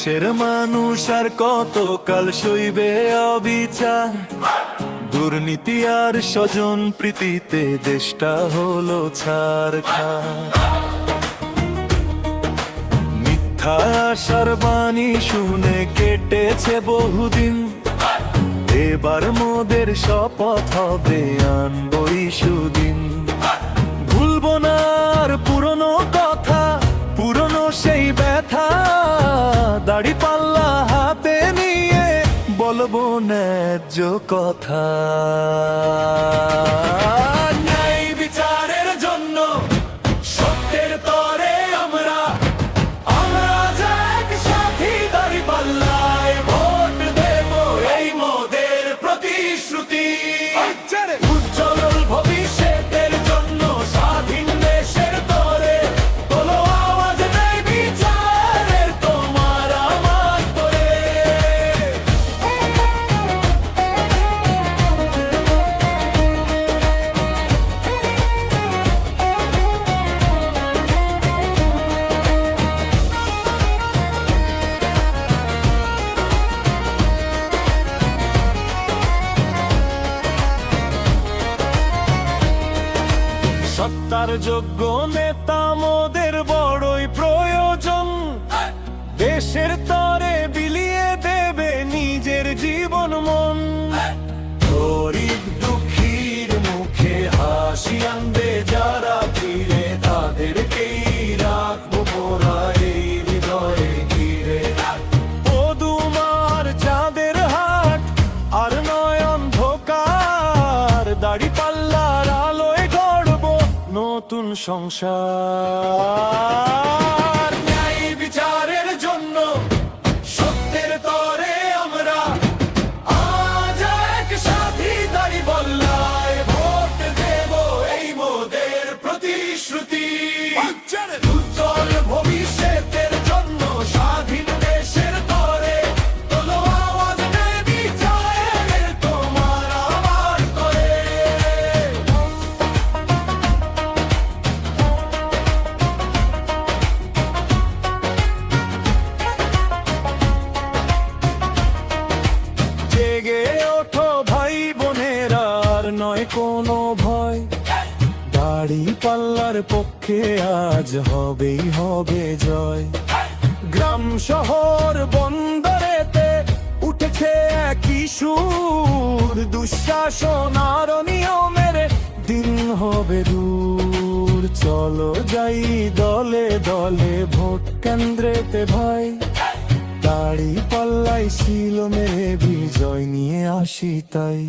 দেশের মানুষ আর কতকাল সইবে অবিচার, দুর্নীতি আর স্বজন প্রীতিতে দেশটা হলো ছারখার। মিথ্যা আশার বাণী শুনে কেটেছে বহুদিন, এবার মোদের শপথ হবে আনবই সুদিন। ভুলবো না আর পুরনো কথা, পুরনো সেই ব্যথা, দাড়ি পাল্লা হাতে নিয়ে বলবো ন্যায্য কথা। ন্যায় বিচারের জন্য সত্যের তরে আমরা একসাথে দাড়ি পাল্লায় ভোট দেব এই মোদের প্রতিশ্রুতি। উজ্জ্বল ভবিষ্যতের জন্য স্বাধীন দেশের তরে তোলো আওয়াজ, ন্যায় বিচারের তোমার আমার তরে। সত্তার যোগ্য নেতা মোদের বড়ই প্রয়োজন, দেশের তরে বিলিয়ে দেবে নিজের জীবন মন। গরিব দুঃখীর মুখে হাসি আনবে যারা ফিরে, তাদেরকেই রাখবো মোরা এই হৃদয়ে ঘিরে। পদুমার চাঁদের হাট আর নয় অন্ধকার, দাড়ি পাল্লার আলোয় গড়বো নতুন সংসার। ন্যায় বিচারের জন্য সত্যের তরে আমরা আজ একসাথে দাড়ি পাল্লায় ভোট দেব এই মোদের প্রতিশ্রুতি। উজ্জ্বল ভবিষ্যতের জন্য স্বাধীন দেশের তরে তোলো আওয়াজ, ন্যায় বিচারের তোমার আমার তরে। জেগে ওঠো ভাই বোনেরা, আর নয় কোনো ভয়, দাড়ি পাল্লার পক্ষে আজ হবেই হবে জয়। গ্রাম শহর বন্দরেতে উঠেছে একই সুর, দুঃশাসন আর নিয়মের দিন হবে দূর। চলো যাই দলে দলে ভোট কেন্দ্রেতে ভাই, দাড়ি পাল্লাই ছিল মেরে বিজয় নিয়ে আসি তাই।